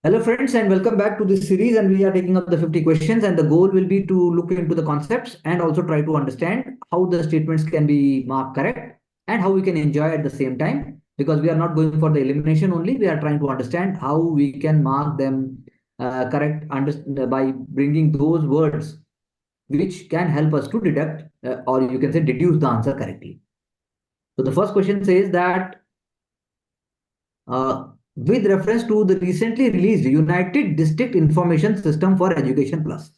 Hello, friends, and welcome back to this series. And we are taking up the 50 questions. And the goal will be to look into the concepts and also try to understand how the statements can be marked correct and how we can enjoy at the same time. Because we are not going for the elimination only, we are trying to understand how we can mark them correct by bringing those words which can help us to deduct or you can say deduce the answer correctly. So the first question says that uh, with reference to the recently released United District Information System for Education Plus.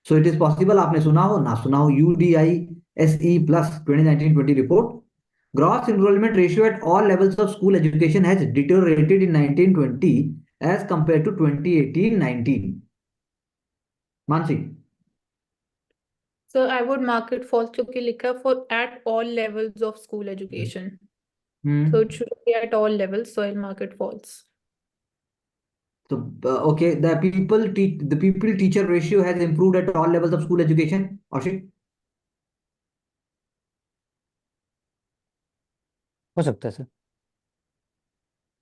So it is possible आपने सुना हो ना सुना हो UDISE Plus 2019-20 report. Gross enrollment ratio at all levels of school education has deteriorated in 1920 as compared to 2018-19. Mansi. So I would mark it false क्योंकि लिखा for at all levels of school education. So it should be at all levels, so I'll mark it false. So okay, the people teacher ratio has improved at all levels of school education. Ashik? हो सकता है sir,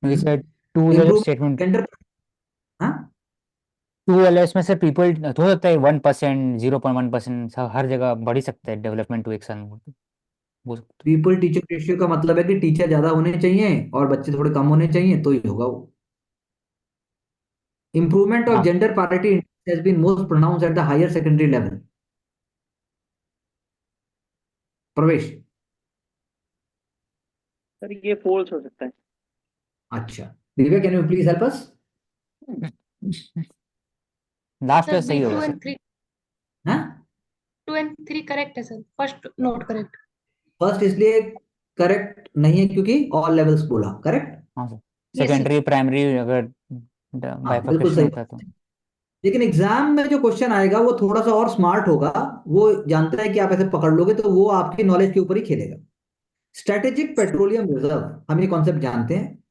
क्योंकि sir to है जो statement Gender, हाँ? To वाला इसमें sir people हो सकता है 1%, 0.1% हर जगह बढ़ ही सकता है डेवलपमेंट टू एक साल में, वो सकता पीपल टीचर रेशियो का मतलब है कि टीचर ज्यादा होने चाहिए और बच्चे थोड़े कम होने चाहिए तो ही होगा वो. Improvement है। of हाँ gender parity has been most pronounced at the higher secondary level. प्रवेश. सर ये फॉल्स हो सकता है। अच्छा, Divya, can you please help us? Last sir का सही बी होगा 2 सर। and 3 हाँ, 2 and 3 करेक्ट है sir, first note correct. First इसलिए करेक्ट नहीं है क्योंकि ऑल लेवल्स बोला. करेक्ट. हाँ sir, Yes, sir. Secondary primary अगर हाँ, बिल्कुल बाइफर्केशन सही होता है बात तो। है. लेकिन एग्जाम में जो क्वेश्चन आएगा वो थोड़ा सा और स्मार्ट होगा. वो जानता है कि आप ऐसे पकड़ लोगे तो वो आपकी नॉलेज के ऊपर ही खेलेगा. स्ट्रेटेजिक पेट्रोलियम रिजर्व, हम ये कॉन्सेप्ट जानते हैं.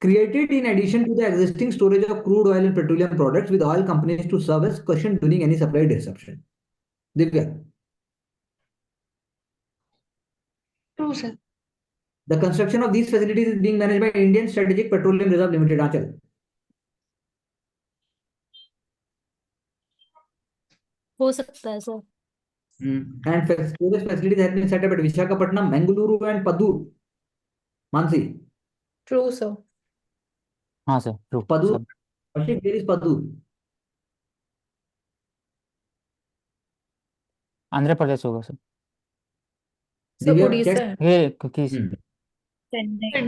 Created in addition to the existing storage of crude oil and petroleum products with oil companies to serve as cushion during any supply disruption. Divya, true sir. the construction of these facilities is being managed by Indian Strategic Petroleum Reserve Limited. Achal. हो सकता है sir. And storage facilities have been set up at Visakhapatnam, Mangaluru, and Padur. Mansi. True, sir. हाँ sir true Padur. सब। Ashik, where is Padur? Andhra Pradesh होगा sir. So Divya, Odisha check. है। ये क्योंकि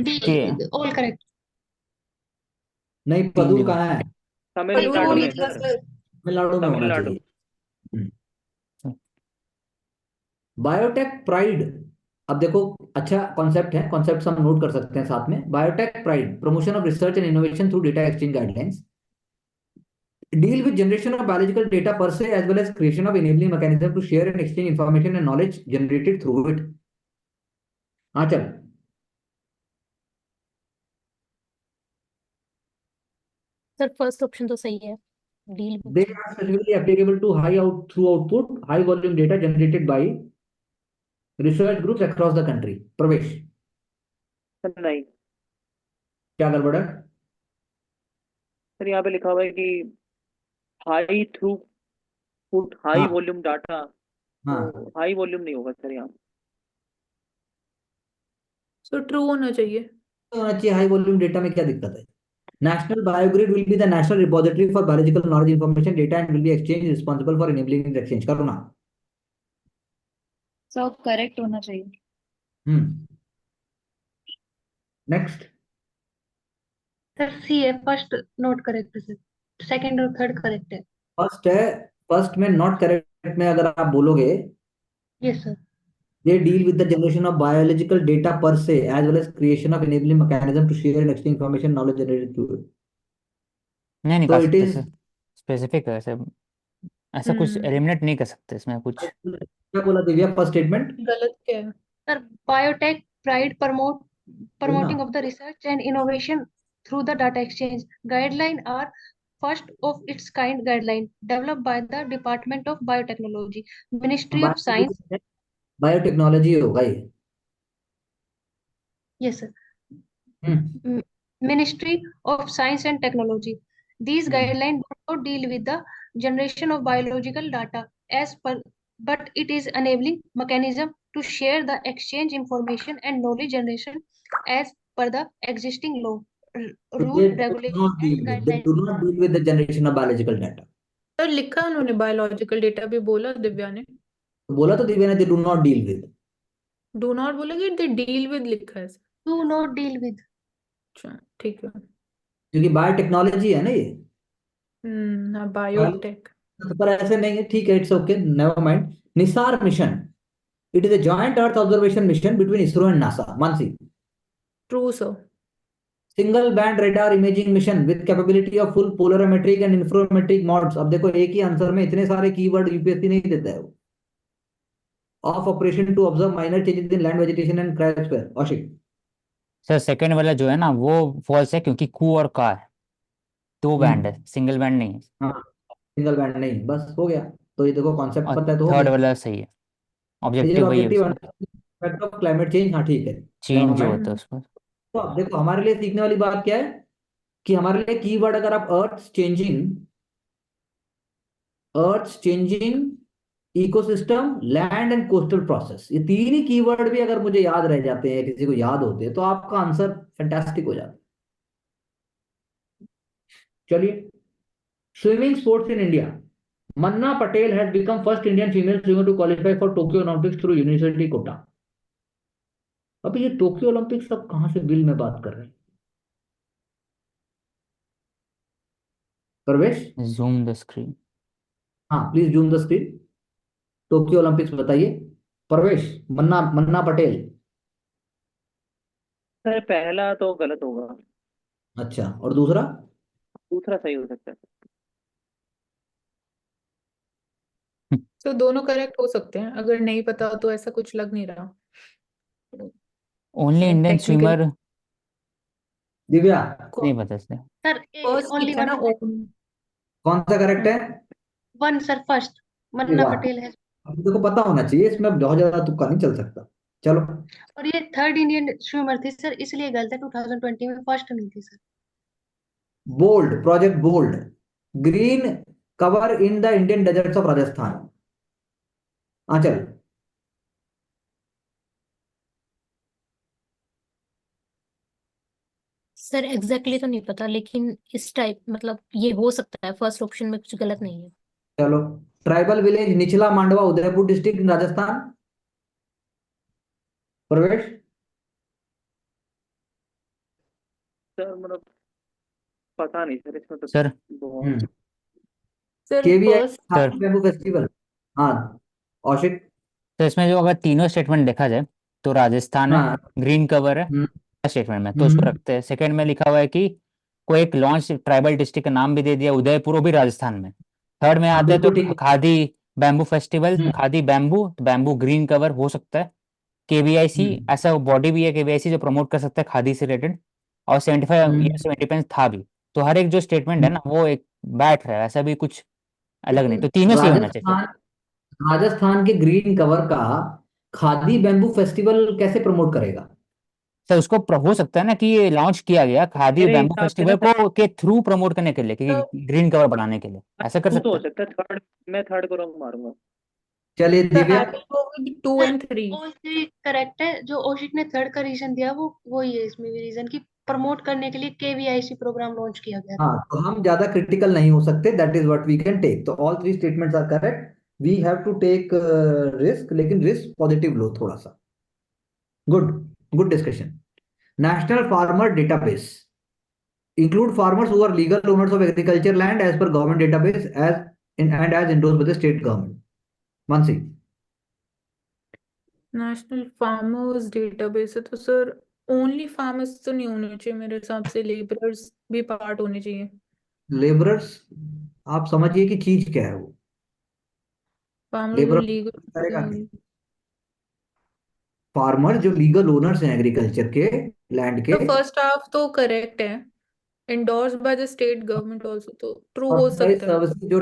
D के ऑल करेक्ट। नहीं, तीन पदूर जगह कहाँ है? तमिलनाडु में Odisha, सर, sir. तमिलनाडु में होना तमिलनाडु। चाहिए. Biotech pride. अब देखो, अच्छा कॉन्सेप्ट है. कॉन्सेप्ट हम नोट कर सकते हैं साथ में. Biotech pride, promotion of research and innovation through data exchange guidelines, deal with generation of biological data per se as well as creation of enabling mechanism to share and exchange information and knowledge generated through it. हाँ चल. Sir first option तो सही है, deal They are specifically applicable to high out through output, high volume data generated by research groups across the country. प्रवेश, sir नहीं, क्या गड़बड़ है? सर यहाँ पे लिखा हुआ है कि हाई थ्रूपुट हाई हाँ. वॉल्यूम डाटा, हाँ, तो हाई वॉल्यूम नहीं होगा सर यहाँ। So true होना चाहिए. तो होना चाहिए. हाई वॉल्यूम डेटा में क्या दिक्कत है? National BioGrid will be the national repository for biological knowledge information data and will be exchange responsible for enabling the exchange. करो ना. सब करेक्ट होना चाहिए। नेक्स्ट. सर सी है, फर्स्ट नोट करेक्ट है सर, सेकंड और थर्ड करेक्ट है। First है. फर्स्ट में नॉट करेक्ट में अगर आप बोलोगे, yes sir. they deal with the generation of biological data per se as well as creation of enabling mechanism to share and exchange information knowledge generated through it. नहीं So निकाल it सकते is. Sir, specific है sir, ऐसा कुछ eliminate नहीं कर सकते इसमें कुछ। क्या बोला दिव्या? फर्स्ट स्टेटमेंट गलत क्या है? सर बायोटेक प्राइड बोलना. promoting of the research and innovation through the data exchange guideline are first of its kind guideline developed by the Department of Biotechnology, Ministry of Science. Biotechnology होगा ये. Yes sir. Hmm. Ministry of Science and Technology These Hmm. guidelines do not deal with the generation of biological data as per, but it is enabling mechanism to share the exchange information and knowledge generation as per the existing law, So rule, they do regulation, not and deal with, they guidelines. do not deal with the generation of biological data. Sir लिखा है उन्होंने biological data भी बोला दिव्या ने तो बोला तो दिव्या ने, they do not deal with. Do not बोला कि दे डील विद लिखा है Do not deal with. अच्छा ठीक है क्योंकि बायोटेक्नोलॉजी है ना ये. बायोटेक पर ऐसे नहीं है, ठीक है, it's okay, never mind. NISAR mission, it is a joint earth observation mission between ISRO and NASA. Mansi, true sir single band radar imaging mission with capability of full polarimetric and interferometric modes. अब देखो एक ही answer में इतने सारे keyword UPSC नहीं देता है वो. Of operation to observe minor changes in land vegetation and cryosphere. Aushik, sir second वाला जो है ना वो फॉल्स है, क्योंकि कू और का है, दो बैंड है, सिंगल बैंड नहीं है। हाँ, सिंगल बैंड नहीं, बस हो गया. तो ये देखो कॉन्सेप्ट और पता है तो हो थर्ड गया. वाला सही है, ये ऑब्जेक्टिव वही है ऑब्जेक्टिव उसका, इफेक्ट ऑफ क्लाइमेट चेंज. हाँ ठीक है, नेवर चेंज जो माइंड. होता है उसका। तो अब देखो हमारे लिए सीखने वाली बात क्या है कि हमारे लिए कीवर्ड, अगर आप earth changing ecosystem, land and coastal process, ये तीन ही कीवर्ड भी अगर मुझे याद रह जाते हैं, किसी को याद होते हैं, तो आपका आंसर फैंटास्टिक हो जाता है. चलिए, swimming sports in India. Maana Patel has become first Indian female swimmer to qualify for Tokyo Olympics through university quota. अभी ये टोक्यो ओलंपिक्स सब कहां से बिल में बात कर रहे हैं? प्रवेश, जूम द स्क्रीन। हाँ please zoom the screen. Tokyo Olympics बताइए. प्रवेश, मन्ना मन्ना पटेल. सर पहला तो गलत होगा, अच्छा, और दूसरा? दूसरा सही हो सकता है। तो दोनों करेक्ट हो सकते हैं, अगर नहीं पता तो ऐसा कुछ लग नहीं रहा. Only Indian Technical- swimmer Divya, नहीं पता सर। Sir, फर्स्ट only लिखा ना one. कौन सा करेक्ट है? One, sir, first. Manna वाह. Patel है. अब देखो पता होना चाहिए, इसमें बहुत ज्यादा तुक्का नहीं चल सकता. चलो, और ये थर्ड इंडियन स्विमर थी सर, इसलिए गलत है. 2020 में फर्स्ट नहीं थी sir. Bold, project bold, green cover in the Indian deserts of Rajasthan. हाँ चल. सर एग्जैक्टली तो नहीं पता, लेकिन इस टाइप मतलब ये हो सकता है, फर्स्ट ऑप्शन में कुछ गलत नहीं है। चलो, ट्राइबल विलेज निचला मांडवा उदयपुर डिस्ट्रिक्ट राजस्थान. प्रवेश, सर मतलब पता नहीं सर, इसमें तो सर बहुत sir KVI first sir bamboo festival. हाँ औशिक. तो इसमें जो अगर तीनों स्टेटमेंट देखा जाए तो राजस्थान है, हाँ. ग्रीन कवर है हम्म, स्टेटमेंट में, तो उसको रखते हैं। सेकंड में लिखा हुआ है कि कोई एक लॉन्च ट्राइबल डिस्ट्रिक्ट का नाम भी दे दिया, उदयपुर, वो भी राजस्थान में। थर्ड में हाँ, आता है तो बिल्कुल ठीक. खादी बैम्बू फेस्टिवल, हम्म, खादी बैम्बू, तो बैम्बू ग्रीन कवर हो सकता है। केवीआईसी हम्म, ऐसा बॉडी भी है केवीआईसी जो प्रमोट कर सकता है खादी से रिलेटेड, और 75 हम्म, ईयर्स ऑफ इंडिपेंडेंस था भी। तो हर एक जो स्टेटमेंट है ना वो एक बैठ रहा है, ऐसा भी कुछ अलग नहीं, तो तीनों सही होना चाहिए। राजस्थान, राजस्थान के ग्रीन कवर का खादी बैम्बू फेस्टिवल कैसे प्रमोट करेगा? सर उसको हो सकता है ना कि ये लॉन्च किया गया खादी मेरे बैम्बू हिसाब से फेस्टिवल ना को के थ्रू प्रमोट करने के लिए, क्योंकि ग्रीन कवर बढ़ाने के लिए ऐसा कर टू तो सकते हो हैं। सकता है, थर्ड मैं थर्ड को रंग मारूंगा। चलिए sir Divya. I will go with 2 sir and 3. all three correct है. जो ओशिक ने थर्ड का रीजन दिया वो वही है इसमें भी रीजन, कि प्रमोट करने के लिए केवीआईसी प्रोग्राम लॉन्च किया गया था. हाँ, तो हम ज्यादा क्रिटिकल नहीं हो सकते. That is what we can take. तो all three statements are correct. We have to take risk, लेकिन रिस्क पॉजिटिव लो थोड़ा सा. Good, good discussion. National farmer database include farmers who are legal owners of agriculture land as per government database as in and as endorsed by the state government. Mansi. National farmers database है तो sir only farmers तो नहीं होने चाहिए मेरे हिसाब से, labourers भी पार्ट होने चाहिए. लेबरर्स, आप समझिए कि चीज क्या है वो. फार्मर जो लेबर करेगा क्या? लीगल. फार्मर जो लीगल ओनर्स हैं एग्रीकल्चर के लैंड तो के. फर्स्ट हाफ तो करेक्ट है, endorsed by the state government also, तो ट्रू हो ऑथराइज सकता है. सर्विसेज जो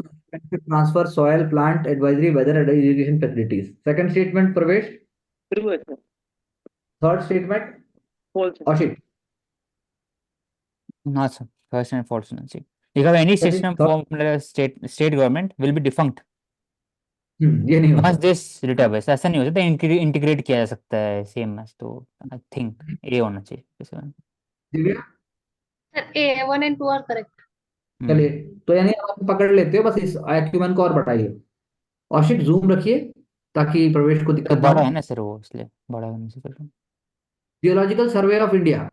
transfer soil plant advisory weather irrigation facilities. Second statement Pravesh. True है सर, थर्ड स्टेटमेंट फॉल्स है। अशित. हाँ सर, फर्स्ट एंड फोर्थ होना चाहिए। Because any That is system third. formed by the state government will be defunct ये नहीं once होता। this database, ऐसा नहीं हो सकता, इंटीग्रेट किया जा सकता है CMS, तो आई थिंक ये होना चाहिए इसमें। Divya, Sir, A, 1 and 2 are correct. चलिए, तो यानी आप पकड़ लेते हो, बस इस IQMN को और बढ़ाइए। औशिक जूम रखिए ताकि प्रवेश को तो दिक्कत ना बड़ा हो। है ना सर, वो इसलिए बड़ा करने से कर रहा हूँ। Geological Survey of India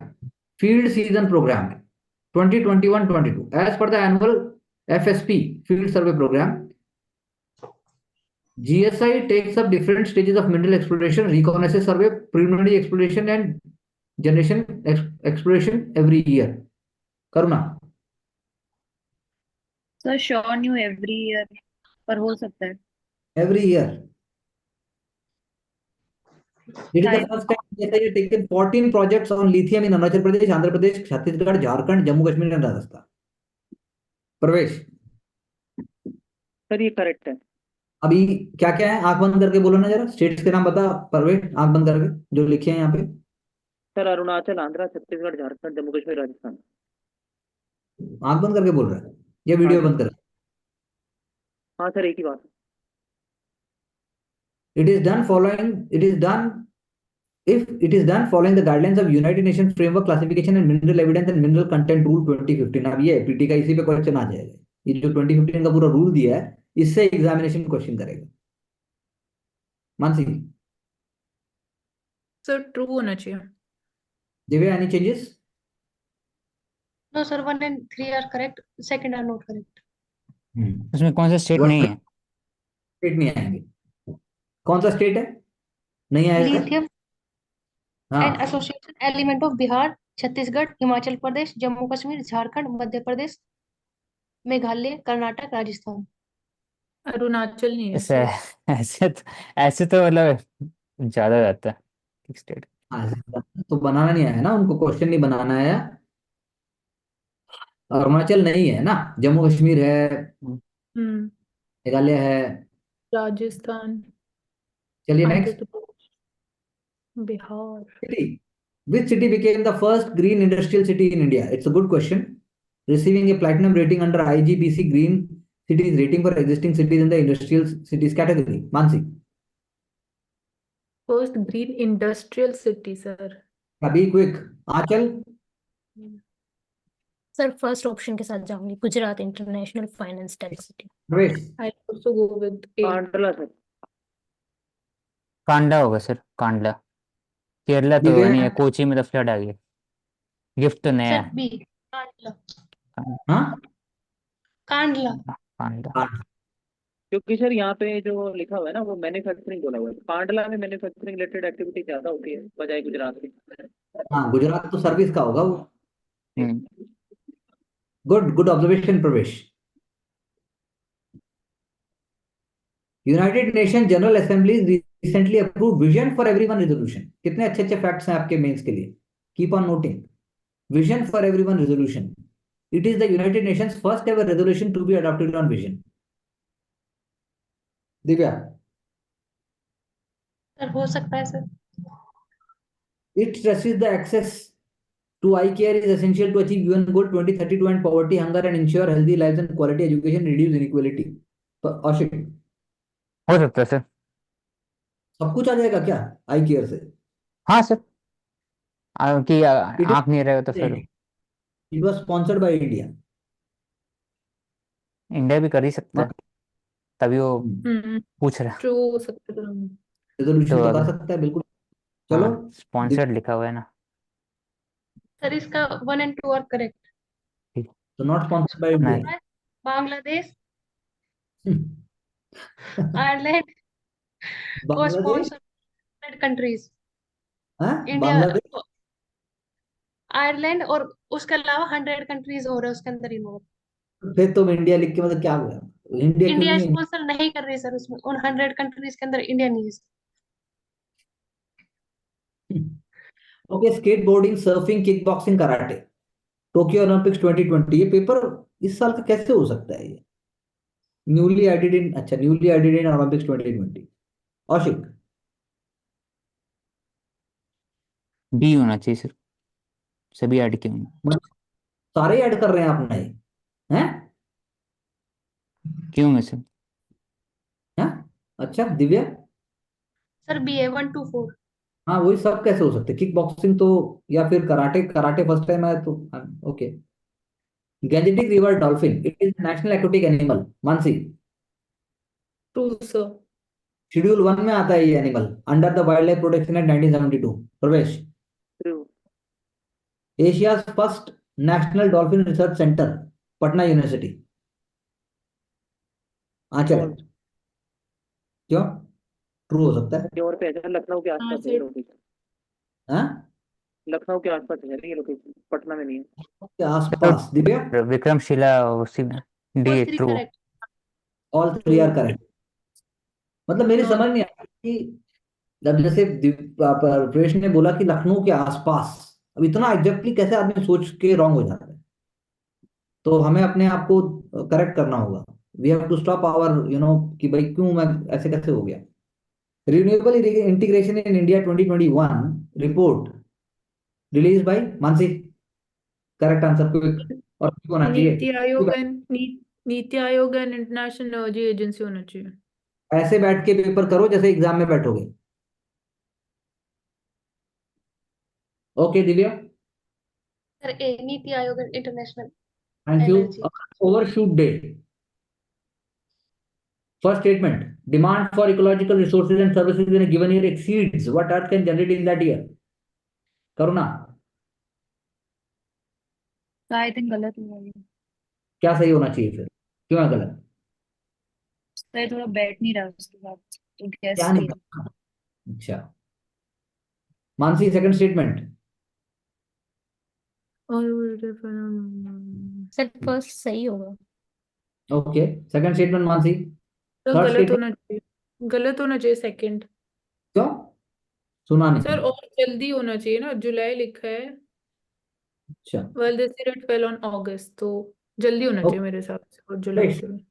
field season programme 2021-22 as per the annual FSP field survey program, GSI takes up different stages of mineral exploration, reconnaissance survey, preliminary exploration and generation exploration every year. Karuna, sir sure new every year, पर हो सकता है। every year. It is the शायद first time GSI has taken 14 projects on lithium in Arunachal Pradesh, Andhra Pradesh, Chhattisgarh, Jharkhand, Jammu Kashmir and Rajasthan. प्रवेश, sir ये correct है। अभी क्या क्या है, आंख बंद करके बोलो ना जरा, स्टेट्स के नाम बता प्रवेश, आंख बंद करके जो लिखे हैं यहाँ पे। सर अरुणाचल, आंध्र, छत्तीसगढ़, झारखंड, जम्मू कश्मीर, राजस्थान। आंख बंद करके बोल रहा है या हाँ वीडियो जी। बंद कर? हाँ सर, एक ही बात है। It is done following. It is done if it is done following the guidelines of United Nations Framework Classification and Mineral Evidence and Mineral Content Rule 2015। अब ये पीटी का इसी पे क्वेश्चन आ जाएगा। ये जो 2015 का पूरा रूल दिया है, इससे एग्जामिनेशन क्वेश्चन करेगा। मानसी, सर ट्रू होना चाहिए। Divya, any changes? No, sir, 1 and 3 are correct. Second are not correct. उसमें कौन सा स्टेट नहीं है? स्टेट नहीं आएंगे। कौन सा स्टेट है नहीं आएगा? Lithium हाँ, and association element of Bihar, Chhattisgarh, Himachal Pradesh, Jammu Kashmir, Jharkhand, Madhya Pradesh, Meghalaya, Karnataka, Rajasthan. Arunachal नहीं है ऐसे सर। ऐसे तो मतलब ज्यादा हो जाता है स्टेट। तो बनाना नहीं आया ना उनको, क्वेश्चन नहीं बनाना आया। अरुणाचल नहीं है ना, जम्मू कश्मीर है, हम्म मेघालय है। राजस्थान, चलिए Andhra next. Pradesh, Bihar. City. Which city became the first green industrial city in India? It's a good question. Receiving a platinum rating under IGBC Green Cities rating for existing cities in the industrial cities category. Mansi. First green industrial city sir. Abhi quick. Achal. Sir first option के साथ जाऊंगी, Gujarat international finance tech city. Pravesh. I also go with A. Kandla sir. Kandla होगा sir, Kandla. Kerala तो दिव्या. नहीं है, कोची में तो flood आ गया। गिफ्ट तो नया Sir, है। B, Kandla. हाँ? Kandla. कांडला। हाँ, क्योंकि सर यहाँ पे जो लिखा हुआ है ना, वो मैन्युफैक्चरिंग बोला हुआ है। कांडला में मैन्युफैक्चरिंग रिलेटेड एक्टिविटी ज्यादा होती है बजाय गुजरात की। गुजरात तो सर्विस का होगा वो। हम्म। Good observation, Pravesh. United Nations General Assembly recently approved Vision for Everyone resolution. कितने अच्छे अच्छे फैक्ट्स हैं आपके मेंस के लिए। Keep on noting. Vision for Everyone resolution. It is the United Nations first ever resolution to be adopted on vision. Divya. Sir, हो सकता है sir. It stresses the access to eye care is essential to achieve UN goal 2030 to end poverty, hunger and ensure healthy lives and quality education, reduce inequality. Ashik, हो सकता है sir. सब कुछ आ जाएगा क्या आई केयर से? हाँ सर, कि It आंख नहीं रहेगा तो फिर was sponsored by India. India भी कर ही सकता है, तभी वो पूछ रहा है। ट्रू हो सकता है। रेजोल्यूशन तो तो कर अगर सकता है बिल्कुल। चलो, हाँ, स्पॉन्सर्ड लिखा हुआ है ना। Sir, इसका 1 and 2 are correct. तो नॉट स्पॉन्सर्ड बाय नहीं, India. Bangladesh, Ireland, or Bangladesh? sponsored countries. हाँ, India, बांग्लादेश? Ireland और उसके अलावा 100 कंट्रीज और है उसके अंदर इन्वॉल्व। फिर तो इंडिया लिख के मतलब क्या हुआ? इंडिया क्यों इंडिया नहीं है? स्पॉन्सर नहीं कर रही सर, उसमें उन 100 कंट्रीज के अंदर इंडिया नहीं है। Okay, skateboarding, surfing, kick boxing, karate, Tokyo Olympics 2020। ये पेपर इस साल का कैसे हो सकता है ये? न्यूली एडेड इन, अच्छा, newly added in Olympics 2020। Aushik, B होना चाहिए सर, सभी ऐड किए होंगे। मतलब सारे ऐड कर रहे हैं आप नए? हैं? क्यों में से? हैं? अच्छा दिव्या, सर BA 1 to 4। हाँ वही सब कैसे हो सकते? किक बॉक्सिंग तो, या फिर कराटे, कराटे फर्स्ट टाइम आया तो okay. Gangetic river dolphin, it is national aquatic animal. Mansi, true sir. Schedule 1 में आता है ये animal, under the wild life protection act 1972। Pravesh, true. Asia's first national dolphin research centre, Patna university. Anchal, false. क्यों? True हो सकता है। और पे है, लखनऊ के हाँ आसपास है ये सर। लोकेशन। हाँ, लखनऊ के आसपास है ये लोकेशन, पटना में नहीं है। के आसपास। दिव्या, विक्रमशिला उसी में। All the 3 true. correct। All three are correct. मतलब मेरी समझ नहीं आई कि जब जैसे प्रवेश ने बोला कि लखनऊ के आसपास, अब इतना एग्जैक्टली कैसे आदमी सोच के रॉन्ग हो जाता है? तो हमें अपने आप को करेक्ट करना होगा। We have to stop our कि भाई क्यों मैं ऐसे कैसे हो गया। Renewable integration in India 2021 report release by Mansi. Correct answer quick और क्विक होना नीति चाहिए। आयोग and NITI Aayog and international energy agency होना चाहिए। ऐसे बैठ के पेपर करो जैसे एग्जाम में बैठोगे। Okay Divya, sir A NITI Aayog international thank you. Energy. Overshoot day, first statement, demand for ecological resources and services in a given year exceeds what earth can generate in that year। करुणा, तो I think गलत हुआ ये। क्या सही होना चाहिए फिर? क्यों है गलत? तो ये थोड़ा बैठ नहीं रहा उसके बाद, तो क्या गैस नहीं? किया। अच्छा, Mansi second statement. Sir first सही होगा। Okay, second statement Mansi. तो थर्ड गलत स्टेटमेंट होना चाहिए, गलत होना चाहिए सेकंड। क्यों? सुना सर नहीं। और जल्दी होना चाहिए ना, जुलाई लिखा है। अच्छा, well this year it fell on August, तो जल्दी होना चाहिए मेरे हिसाब से, और जुलाई प्रवेश, के लिए।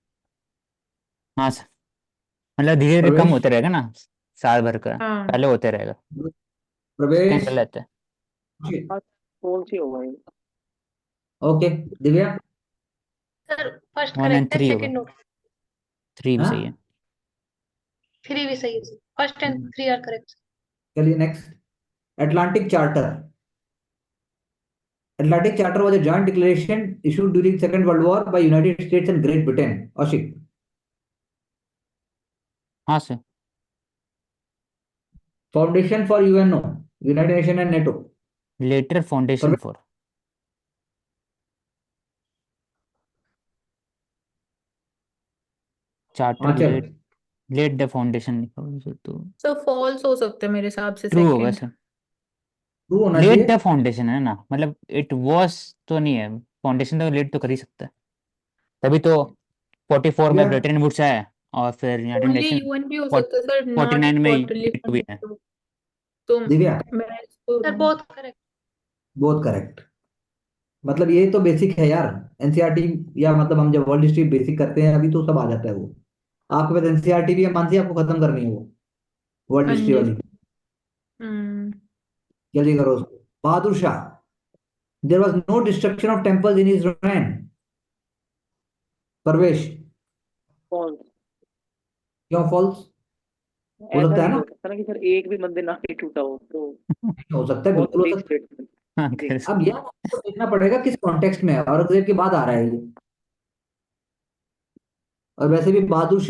हाँ सर, मतलब धीरे धीरे कम प्रवेश, होते रहेगा ना, साल भर का हाँ पहले होते रहेगा। सेकंड प्रवेश। गलत है। कौन सी होगा ये? Okay Divya, sir first 1 and correct है, 3 होगा। Second note. 3 भी सही है। हाँ 3 भी सही है sir. First and 3 are correct. चलिए next. Atlantic Charter. Atlantic Charter was a joint declaration issued during Second World War by United States and Great Britain। Ashik, हाँ sir, Foundation for UNO, United Nations and NATO। Letter foundation for. Charter Anchal, laid, laid the foundation लिखा हुआ है sir, तो सो false हो सकता है मेरे हिसाब से ट्रू होगा सेकंड। सर। ट्रू होना लेट चाहिए। द फाउंडेशन है ना, मतलब इट वॉज तो नहीं है, फाउंडेशन तो लेट तो कर ही सकता है। तभी तो 44 में दिव्या, ब्रिटेन वुड्स आया, और फिर यूनाइटेड ओनली नेशन यूएन भी हो सकता है सर, नॉट 49 में क्वार्टरली NATO भी है। फंड। तो दिव्या, मैं इसको सर बहुत करेक्ट। बहुत करेक्ट। मतलब ये तो बेसिक है यार, एनसीईआरटी, या मतलब हम जब वर्ल्ड हिस्ट्री बेसिक करते हैं अभी तो सब आ जाता है वो। आपके पास एनसीईआरटी भी है मानसी, आपको खत्म करनी है वो वर्ल्ड हाँ हिस्ट्री जी। वाली। हम्म। जल्दी करो उसको। Bahadur Shah, there was no destruction of temples in his reign. Parvesh, false. क्यों फॉल्स? हो ऐसा सकता है नहीं ना? हो सकता ना कि सर एक भी मंदिर ना ही टूटा हो, तो हो सकता है, बहुत बिल्कुल हो वीक सकता है। स्टेटमेंट। हाँ, जी। कैसे? अब यार आपको देखना पड़ेगा किस कॉन्टेक्स्ट में है, औरंगजेब के बाद आ रहा है ये। और वैसे भी बहादुर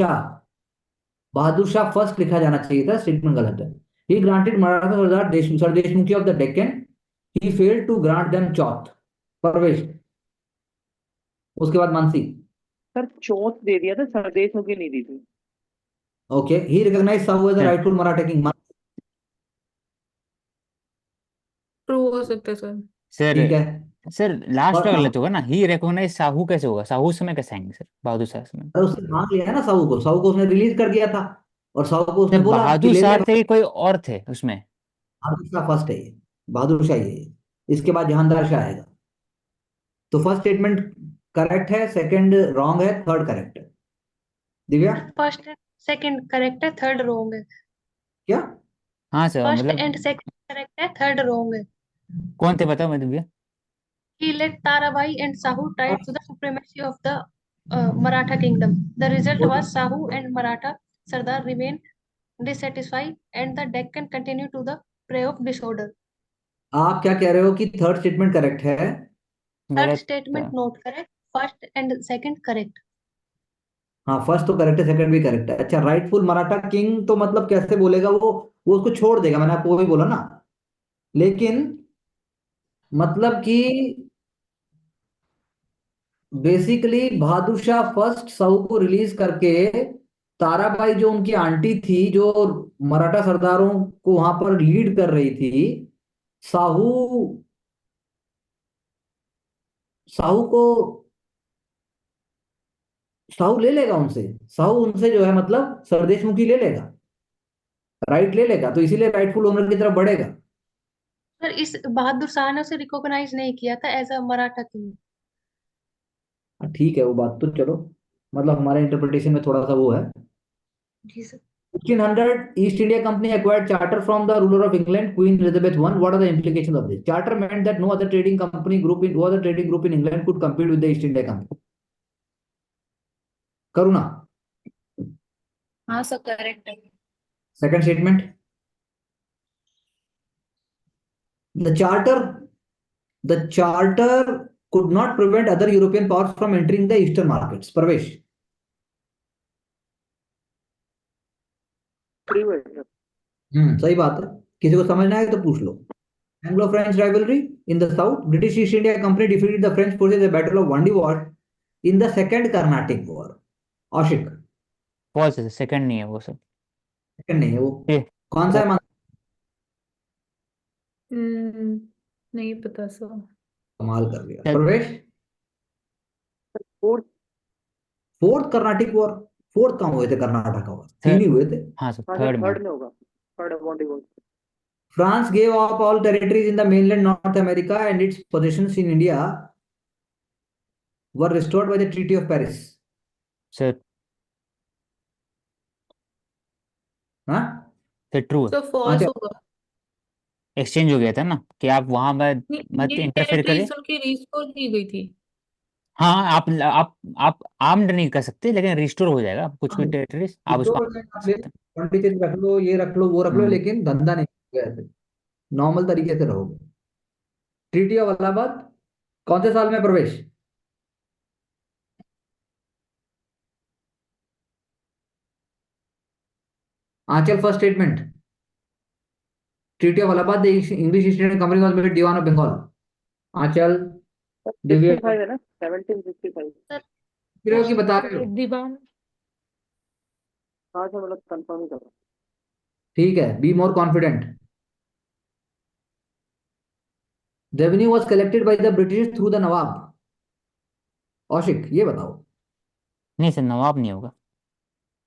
शाह फर्स्ट लिखा जाना चाहिए था, स्टेटमेंट गलत है। He granted Maratha sardar sardeshmukhi of the Deccan, he failed to grant them chauth. Parvesh, उसके बाद मानसी। सर चौथ दे दिया था, सरदेशों की नहीं दी थी। Okay, he recognise Sahu as the sir rightful Maratha king. True हो सकता है सर। सर ठीक है। सर लास्ट और का गलत होगा ना, ही रिकॉग्नाइज साहू कैसे होगा? साहू उस समय कैसे आएंगे सर, बहादुर शाह समय? अरे उसने मांग लिया है ना साहू को उसने रिलीज कर दिया था। और साहू को उसने सर बोला कि बहादुर ले ले शाह भाई। थे कि कोई और थे उसमें? बहादुर शाह फर्स्ट है ये, बहादुर शाह ये है। इसके बाद जहांदार शाह आएगा। तो फर्स्ट स्टेटमेंट करेक्ट है, सेकंड रॉन्ग है, थर्ड करेक्ट है। Divya, first and second correct है, थर्ड रॉन्ग है। क्या? हाँ सर, फर्स्ट मतलब एंड सेकंड करेक्ट है, थर्ड रॉन्ग है। कौन थे बताओ मैं, Divya. He led Tarabai and Sahu tried to the supremacy of the Maratha kingdom. The result was Sahu and Maratha Sardar remained dissatisfied and the Deccan continued to the prey of disorder. आप क्या कह रहे हो कि third statement correct है? मेरा Third statement not correct. First and second correct. हाँ, first तो करेक्ट है, सेकंड भी करेक्ट है। अच्छा, राइटफुल मराठा किंग तो मतलब कैसे बोलेगा वो उसको छोड़ देगा, मैंने आपको वही बोला ना। लेकिन मतलब कि बेसिकली बहादुर शाह फर्स्ट साहू को रिलीज करके ताराबाई जो उनकी आंटी थी, जो मराठा सरदारों को वहां पर लीड कर रही थी, साहू साहू को साहू ले लेगा उनसे, साहू उनसे जो है मतलब सरदेशमुखी ले लेगा, राइट ले लेगा, तो इसीलिए राइटफुल ओनर की तरफ बढ़ेगा। सर इस बहादुर शाह ने उसे रिकॉग्नाइज नहीं किया था एज अ मराठा किंग। ठीक है, वो बात तो चलो, मतलब हमारे इंटरप्रिटेशन में थोड़ा सा वो है। जी sir. 1500 East India Company acquired charter from the ruler of England, Queen Elizabeth I. What are the implications of this? Charter meant that no other trading group in England could compete with the East India Company. Karuna. हाँ sir correct है। Second statement. The charter could not prevent other European powers from entering the eastern markets. Parvesh. सही बात है, किसी को समझना है तो पूछ लो। Anglo-French rivalry in the south. British East India Company defeated the French forces at the Battle of Vandiwash in the Second Carnatic War. Ashik. False है, सेकंड नहीं है वो सर। सेकंड नहीं है वो, ये कौन सा है? नहीं पता सर। कमाल कर लिया सर- प्रवेश। फोर्थ कर्नाटिक वॉर, फोर्थ कहाँ हुए थे? कर्नाटक का वॉर तीन ही हुए थे। हाँ सर थर्ड में। थर्ड में होगा, third वांडीवॉर। France gave up all territories in the mainland North America and its possessions in India were restored by the Treaty of Paris. Sir हाँ, सर ट्रू है, तो फॉल्स अच्छा। होगा। एक्सचेंज हो गया था ना कि आप वहां मत ये इंटरफेयर करें। टेरिटरीज उनकी रिस्टोर की गई थी। हाँ आप आर्म्ड नहीं कर सकते, लेकिन रिस्टोर हो जाएगा कुछ भी टेरिटरीज, आप उसको armed कर सकते हैं। पंडित रख लो, ये रख लो, वो रख लो, हम्म। लेकिन धंधा नहीं करोगे, नॉर्मल तरीके से रहोगे। ट्रीटी ऑफ इलाहाबाद कौन से साल में Pravesh? Anchal first statement. Treaty of Allahabad, the English East India company was made diwan of Bengal. Anchal Divya 65 है ना, 1765। फिर की बता रहे हो? दीवान हाँ सर, मतलब कंफर्म ही कर रहा हूँ। ठीक है, be more confident. Revenue was collected by the British through the nawab. Aushik ये बताओ। नहीं सर, नवाब नहीं होगा,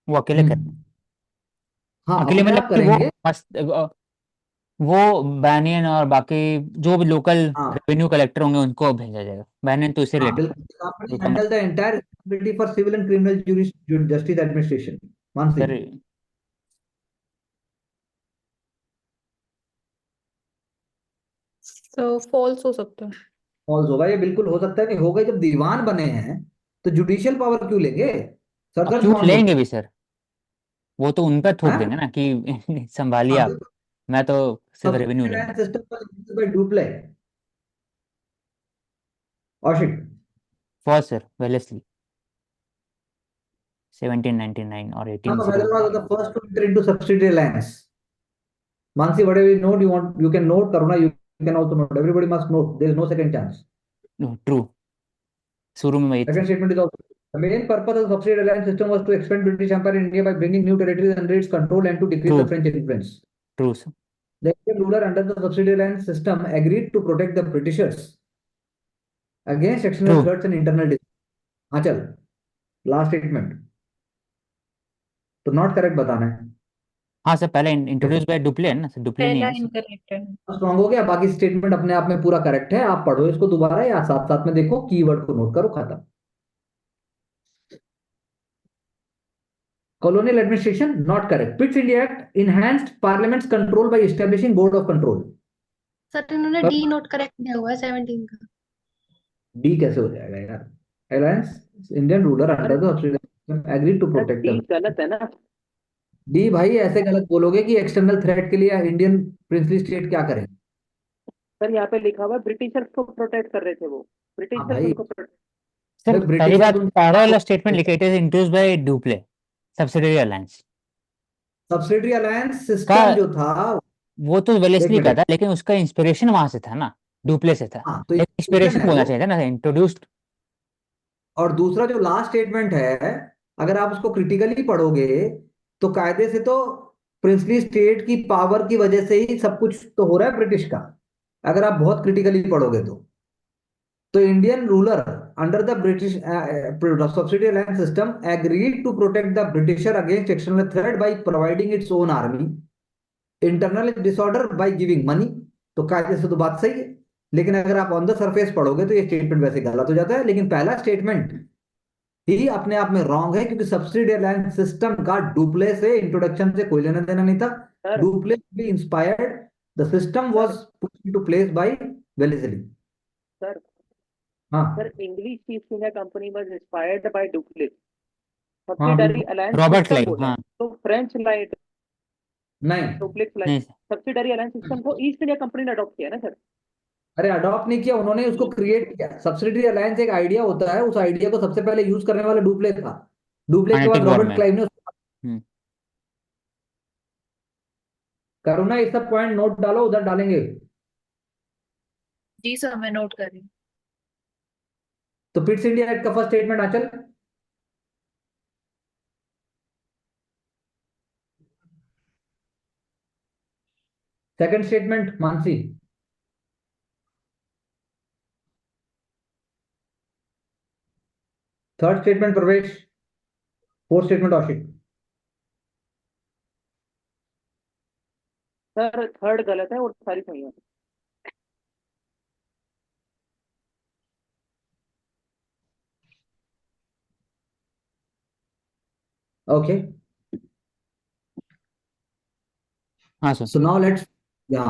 वो अकेले कर, हाँ, अकेले अपने मतलब आप कि वो करेंगे। मस्त वो बैनियन और बाकी जो भी लोकल हाँ रेवेन्यू कलेक्टर होंगे उनको भेजा जाएगा। बैनियन तो इसे हाँ, रिलेटेड बिल्कुल, handle the entire responsibility for civil and criminal justice administration. Mansi. Sir. तो फॉल्स हो सकता है। फॉल्स होगा, ये बिल्कुल हो सकता है, नहीं होगा। जब दीवान बने हैं तो जुडिशियल पावर क्यों लेंगे? सरदर्द क्यों कौन बोल लेंगे भी सर, वो तो उन पर थोप रहा है? देंगे ना कि संभालिए हाँ, आप, मैं तो सिर्फ रेवेन्यू लूंगा। System by Dupleix. Aushik. False sir, Wellesley 1799 और None of 1801। Hyderabad was the first to enter into subsidiary alliance. Mansi, whatever you note, you can note. Karuna, you can also note. Everybody must note. There is no second chance. True, शुरू में वही Second था। statement is also the main purpose of the subsidiary alliance system was to expand British Empire in India by bringing new territories under its control and to decrease the true French influence. True sir. The Indian ruler under the subsidiary alliance system agreed to protect the Britishers against true external threats and internal disputes. Achal, last statement. तो not correct बताना है। हाँ sir, पहले introduce by Dupleix है ना sir, Dupleix नहीं पहला है सर। इनकरेक्ट है। स्ट्रॉन्ग हो गया, बाकी स्टेटमेंट अपने आप में पूरा करेक्ट है। आप पढ़ो इसको दोबारा या साथ साथ में देखो, कीवर्ड को नोट करो, खत्म। Colonial administration not correct. Pitt India Act enhanced Parliament's control by establishing Board of Control. Sir इन्होंने डी नोट करेक्ट किया हुआ है 17 का। डी कैसे हो जाएगा यार? Alliance Indian ruler under the subsidiary agreed to sir protect the the. गलत है ना? डी भाई ऐसे गलत बोलोगे कि एक्सटर्नल थ्रेट के लिए इंडियन प्रिंसली स्टेट क्या करेंगे? सर यहाँ पे लिखा हुआ है ब्रिटिशर्स को प्रोटेक्ट कर रहे थे वो, हाँ ब्रिटिशर्स भाई, उनको protect- सर भाई पहली ब्रिटिश बात, पहला वाला स्टेटमेंट लिखा, it is introduced by Dupleix subsidiary alliance subsidiary alliance का। सिस्टम जो था। वो तो एक वेलेस्ली का मिनट। था, लेकिन उसका इंस्पिरेशन वहां से था ना, डुप्ले से था। हाँ तो लेकिन इंस्टीट्यूशन इंस्पिरेशन है बोलना वो। चाहिए था ना, इंट्रोड्यूस्ड। और दूसरा जो लास्ट स्टेटमेंट है, अगर आप उसको क्रिटिकली पढ़ोगे तो कायदे से तो प्रिंसली स्टेट की पावर की वजह से ही सब कुछ तो हो रहा है ब्रिटिश का, अगर आप बहुत क्रिटिकली पढ़ोगे तो Indian ruler under the British subsidy alliance system agreed to protect the Britisher against external threat by providing its own army, internal disorder by giving money. तो कायदे से तो बात सही है, लेकिन अगर आप ऑन द सरफेस पढ़ोगे तो ये स्टेटमेंट वैसे गलत हो जाता है। लेकिन पहला स्टेटमेंट ही अपने आप में रॉन्ग है, क्योंकि सब्सिडी अलायंस सिस्टम का डुप्ले से इंट्रोडक्शन से कोई लेना देना नहीं था। सर डुप्ले भी inspired, the system was put into place by Wellesley. Sir हाँ sir English East India company was inspired by Dupleix, हाँ सब्सिडरी बिल्कुल। अलायंस रॉबर्ट सिस्टम क्लाइव, बोला है हाँ। तो फ्रेंच लाइन नहीं डुप्लेक्स लाइन नहीं सर। सब्सिडरी अलायंस सिस्टम को ईस्ट इंडिया कंपनी ने अडॉप्ट किया ना सर? अरे अडॉप्ट नहीं किया उन्होंने, उसको क्रिएट किया। सब्सिडी अलायंस एक आइडिया होता है, उस आइडिया को सबसे पहले यूज करने वाला डुप्ले था। डुप्ले के काइनेटिक बाद वॉर रॉबर्ट में। क्लाइव ने हम्म। करुणा ये सब पॉइंट नोट डालो, उधर डालेंगे। जी सर, मैं नोट कर रही हूँ। तो पिट्स इंडिया एक्ट का first statement Anchal. Second statement Mansi. Third statement Pravesh. Fourth statement Aushik. Sir third गलत है और सारी सही है। ओके हाँ sir. So now let's, yeah,